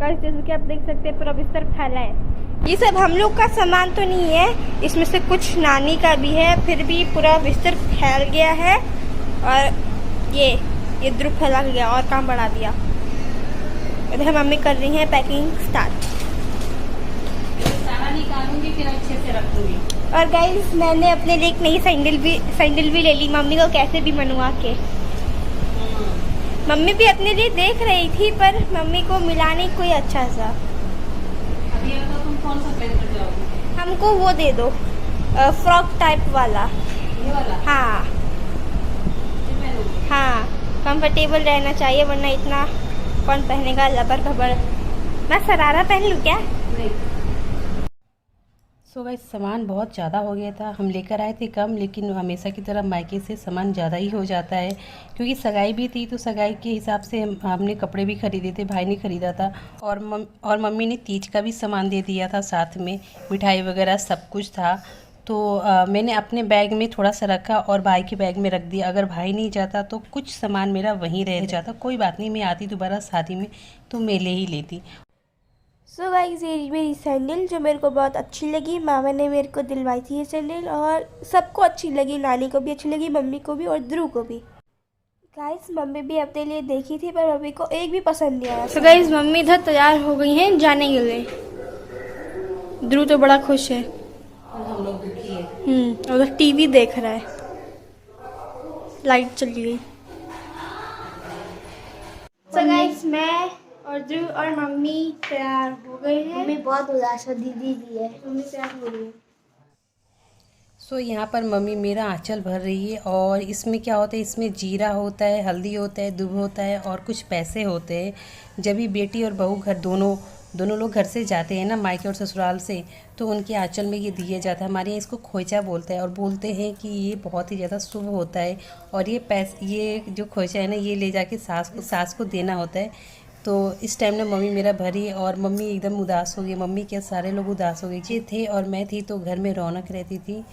Guys जैसे कि आप देख सकते हैं पूरा बिस्तर फैला है। ये सब हम लोग का सामान तो नहीं है, इसमें से कुछ नानी का भी है, फिर भी पूरा बिस्तर फैल गया है। और ये ध्रुव फैला गया और काम बढ़ा दिया। इधर मम्मी कर रही है पैकिंग स्टार्ट। सारा निकालूंगी फिर अच्छे से रखूंगी। और गाइस मैंने अपने लिए एक नई सैंडल भी ले ली, मम्मी को कैसे भी मनवा के। मम्मी भी अपने लिए देख रही थी पर मम्मी को मिला नहीं कोई अच्छा सा। अभी तो तुम कौन सा पहन कर जाओगे? हमको वो दे दो, फ्रॉक टाइप वाला। ये वाला? हाँ ये पहनोगे? हाँ, कंफर्टेबल रहना चाहिए, वरना इतना कौन पहनेगा लबर भबर। मैं शरारा पहन लूँ क्या? नहीं। सो गाइस सामान बहुत ज़्यादा हो गया था। हम लेकर आए थे कम, लेकिन हमेशा की तरह मायके से सामान ज़्यादा ही हो जाता है, क्योंकि सगाई भी थी तो सगाई के हिसाब से हमने कपड़े भी खरीदे थे, भाई ने ख़रीदा था। और मम्मी ने तीज का भी सामान दे दिया था, साथ में मिठाई वगैरह सब कुछ था। तो मैंने अपने बैग में थोड़ा सा रखा और भाई के बैग में रख दिया। अगर भाई नहीं जाता तो कुछ सामान मेरा वहीं रह जाता। कोई बात नहीं, मैं आती दोबारा शादी में तो मैं ले ही लेती। सो गाइस ये मेरी सैंडल जो मेरे को बहुत अच्छी लगी, मामा ने मेरे को दिलवाई थी ये सैंडल, और सबको अच्छी लगी, नानी को भी अच्छी लगी, मम्मी को भी और ध्रुव को भी। गाइस मम्मी भी अपने लिए देखी थी पर मम्मी को एक भी पसंद नहीं आया। सो गाइस मम्मी इधर तैयार हो गई हैं जाने के लिए। ध्रुव तो बड़ा खुश है। और हम लोग दुखी है। उधर टीवी देख रहा है, लाइट चली गई। सो गाइस मैं और ध्रुव और मम्मी तैयार हो गए हैं। मम्मी बहुत उदास है, दीदी भी है, मम्मी तैयार हो रही है। सो यहाँ पर मम्मी मेरा आंचल भर रही है, और इसमें क्या होता है, इसमें जीरा होता है, हल्दी होता है, दूध होता है और कुछ पैसे होते हैं। जब भी बेटी और बहू घर दोनों लोग घर से जाते हैं ना, मायके और ससुराल से, तो उनके आंचल में ये दिया जाता है। हमारे यहाँ इसको खोइचा बोलते हैं, और बोलते हैं कि ये बहुत ही ज़्यादा शुभ होता है। और ये जो खोइचा है ना, ये ले जाके सास को देना होता है। तो इस टाइम ना मम्मी मेरा भरी, और मम्मी एकदम उदास हो गई। मम्मी क्या, सारे लोग उदास हो गए। ये थे और मैं थी तो घर में रौनक रहती थी।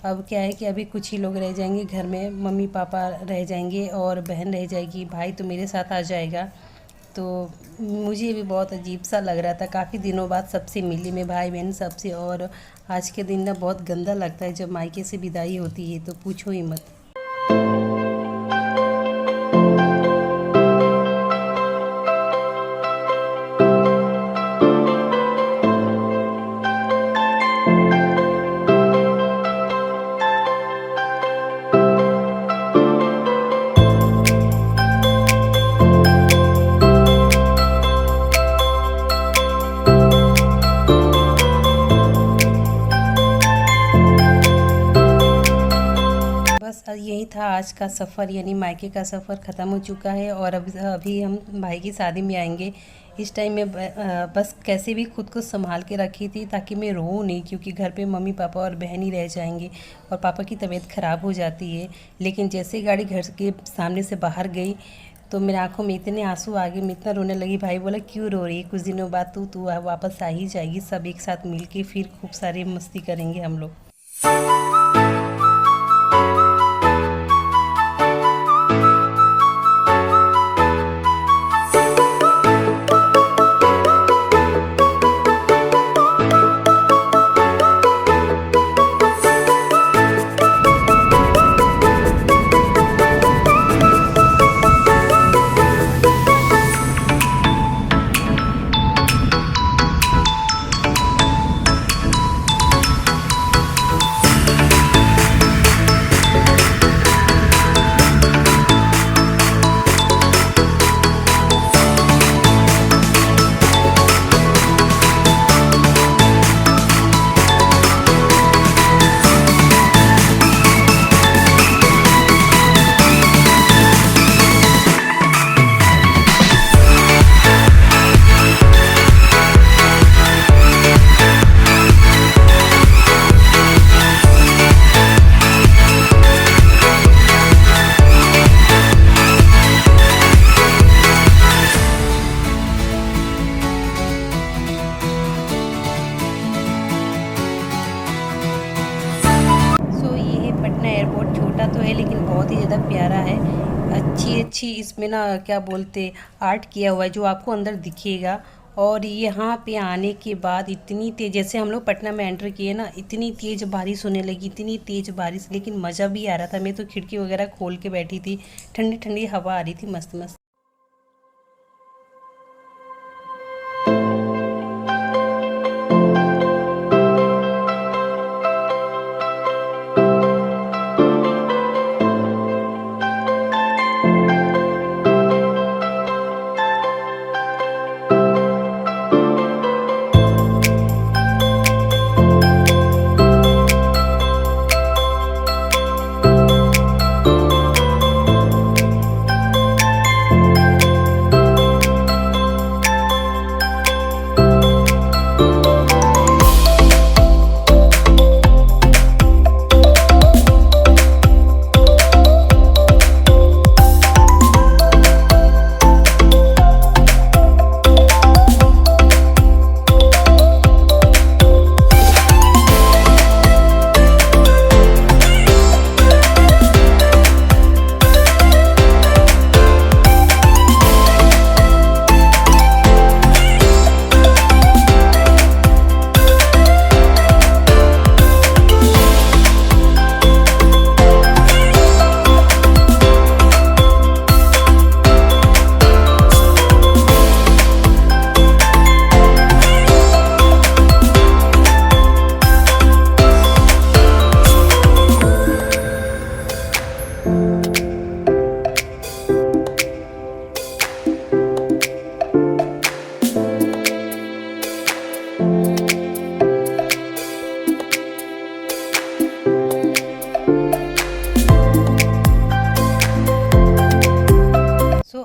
अब क्या है कि अभी कुछ ही लोग रह जाएंगे घर में, मम्मी पापा रह जाएंगे और बहन रह जाएगी, भाई तो मेरे साथ आ जाएगा। तो मुझे भी बहुत अजीब सा लग रहा था। काफ़ी दिनों बाद सबसे मिली मैं, भाई बहन सबसे। और आज के दिन ना बहुत गंदा लगता है जब मायके से विदाई होती है, तो पूछो ही मत। यही था आज का सफ़र, यानी मायके का सफ़र ख़त्म हो चुका है। और अभी हम भाई की शादी में आएंगे। इस टाइम में बस कैसे भी खुद को संभाल के रखी थी ताकि मैं रोऊं नहीं, क्योंकि घर पे मम्मी पापा और बहन ही रह जाएंगे और पापा की तबीयत ख़राब हो जाती है। लेकिन जैसे ही गाड़ी घर के सामने से बाहर गई तो मेरे आंखों में इतने आंसू आ गए, मैं इतना रोने लगी। भाई बोला क्यों रो रही है, कुछ दिनों बाद तू वापस आ ही जाएगी, सब एक साथ मिल के फिर खूब सारी मस्ती करेंगे हम लोग। लेकिन बहुत ही ज़्यादा प्यारा है। अच्छी इसमें ना क्या बोलते आर्ट किया हुआ है जो आपको अंदर दिखेगा। और यहाँ पे आने के बाद इतनी तेज, जैसे हम लोग पटना में एंटर किए ना, इतनी तेज बारिश होने लगी, इतनी तेज बारिश, लेकिन मज़ा भी आ रहा था। मैं तो खिड़की वगैरह खोल के बैठी थी, ठंडी ठंडी हवा आ रही थी, मस्त मस्त।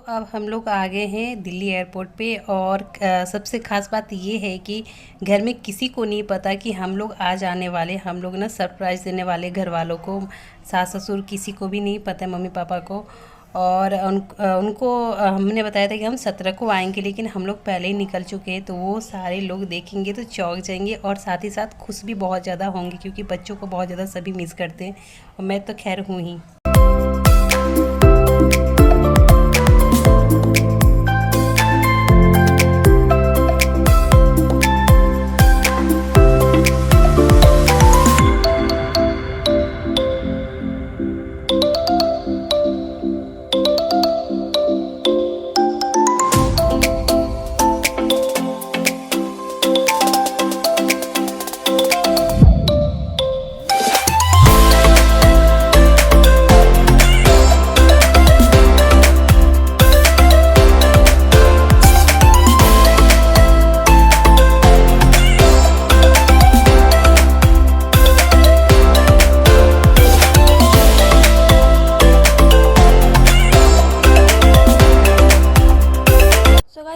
अब हम लोग आ गए हैं दिल्ली एयरपोर्ट पे, और सबसे ख़ास बात ये है कि घर में किसी को नहीं पता कि हम लोग आज आने वाले। हम लोग ना सरप्राइज़ देने वाले घर वालों को, सास ससुर किसी को भी नहीं पता है, मम्मी पापा को। और उनको हमने बताया था कि हम 17 को आएंगे, लेकिन हम लोग पहले ही निकल चुके हैं। तो वो सारे लोग देखेंगे तो चौंक जाएंगे, और साथ ही साथ खुश भी बहुत ज़्यादा होंगे, क्योंकि बच्चों को बहुत ज़्यादा सभी मिस करते हैं, और मैं तो खैर हूँ ही।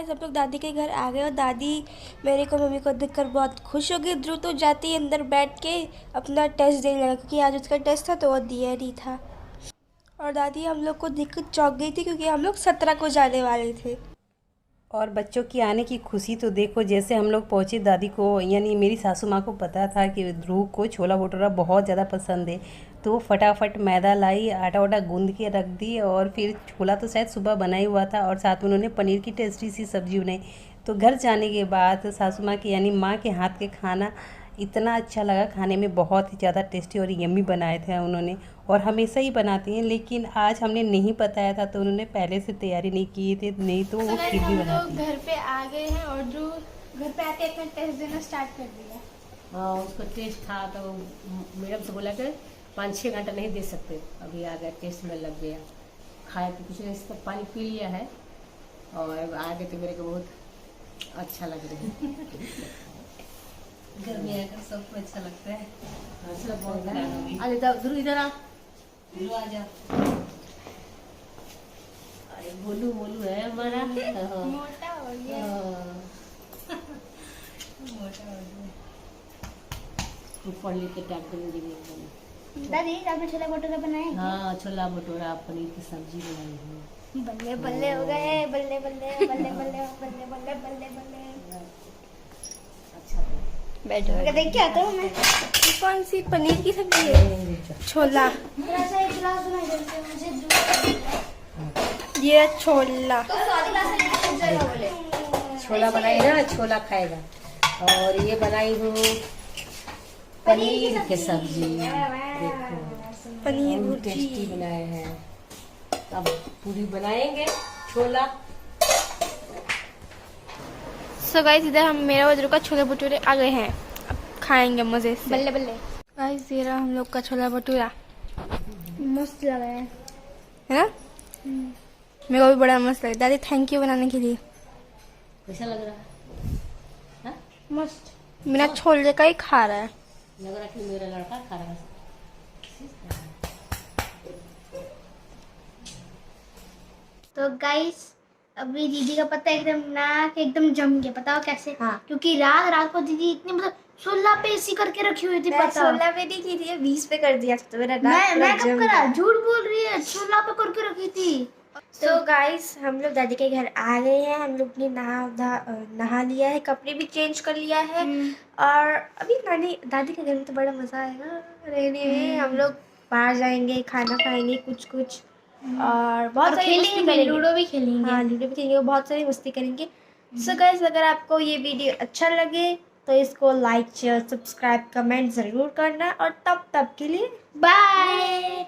सब लोग दादी के घर आ गए, और दादी मेरे को मम्मी को देखकर बहुत खुश हो गई। ध्रुव तो जाते ही अंदर बैठ के अपना टेस्ट देने लगा, क्योंकि आज उसका टेस्ट था तो वो दिया नहीं था। और दादी हम लोग को देख कर चौंक गई थी, क्योंकि हम लोग 17 को जाने वाले थे। और बच्चों की आने की खुशी तो देखो, जैसे हम लोग पहुँचे, दादी को यानी मेरी सासू माँ को पता था कि ध्रुव को छोला भटूरा बहुत ज़्यादा पसंद है, तो फटाफट मैदा लाई, आटा वाटा गूंद के रख दी, और फिर छोला तो शायद सुबह बना ही हुआ था, और साथ में उन्होंने पनीर की टेस्टी सी सब्जी बनाई। तो घर जाने के बाद सासू माँ के यानी माँ के हाथ के खाना इतना अच्छा लगा, खाने में बहुत ही ज़्यादा टेस्टी और यम्मी बनाए थे उन्होंने, और हमेशा ही बनाती हैं, लेकिन आज हमने नहीं बताया था तो उन्होंने पहले से तैयारी नहीं की थी, नहीं तो वो खीर भी बनाती। घर पे आ गए हैं, और जो घर पे आके अपना टेस्ट देना स्टार्ट कर दिया। हाँ, उसको टेस्ट था तो मैडम से बोला कि 5-6 घंटा नहीं दे सकते, अभी आ गया, टेस्ट में लग गया, खाया तो कुछ नहीं, तक पानी पी लिया है, और आगे तो मेरे को बहुत अच्छा लग रहा है। घर में आकर सबको अच्छा लगता है। अच्छा बहुत अरे ध्रुव इधर आ, ध्रुव आ जा। अरे बोलू बोलू है हमारा, मोटा हो गया। मोटा हो गया। ऊपर लेके टाइप करेंगे एकदम। दादी आपने छोला भटूरा बनाए? हाँ, छोला भटूरा पनीर की सब्जी बनाई है। बल्ले बल्ले हो गए, बल्ले बल्ले बल्ले बल्ले बल्ले बल्ले बल्ले बल्ले। अच्छा बैठो देख के आता हूँ मैं। कौन सी पनीर की सब्जी है? छोला। ये छोला। छोला बनाई ना, छोला खाएगा। और ये बनाई हूँ पनीर की सब्जी, देखो पनीर बहुत भुर्जी। टेस्टी बनाए हैं। अब पूरी बनाएंगे छोला। सो गाइस इधर हम मेरा वजरू का छोले भटूरे आ गए हैं, अब खाएंगे मजे से। बल्ले बल्ले गाइस ये रहा हम लोग का छोला भटूरा, मस्त लग रहा है ना? मेरे को भी बड़ा मस्त लगा। दादी थैंक यू बनाने के लिए। कैसा लग रहा है? हाँ? मस्त। बिना छोले का ही खा रहा है। लग रहा कि मेरा लड़का खा रहा है। तो गाइस अभी दीदी का पता एकदम नाक एकदम जम गया, बताओ कैसे? हाँ। क्योंकि रात को दीदी इतनी मतलब 16 पे एसी करके रखी हुई थी, पता? 16 पे नहीं की थी, 20 पे कर दिया था तो मेरा मैं कब करा? झूठ बोल रही है, 16 पे करके रखी थी। तो गाइस हम लोग दादी के घर आ गए हैं। हम लोग ने नहा लिया है, कपड़े भी चेंज कर लिया है। और अभी दादी के घर में तो बड़ा मजा आएगा रहने में। हम लोग बाहर जाएंगे, खाना खाएंगे कुछ कुछ, और बहुत सारी मस्ती खेलेंगे, करेंगे। लूडो भी खेलेंगे। हाँ लूडो भी खेलेंगे, बहुत सारी मस्ती करेंगे। सो गाइस अगर आपको ये वीडियो अच्छा लगे तो इसको लाइक शेयर सब्सक्राइब कमेंट ज़रूर करना, और तब के लिए बाय।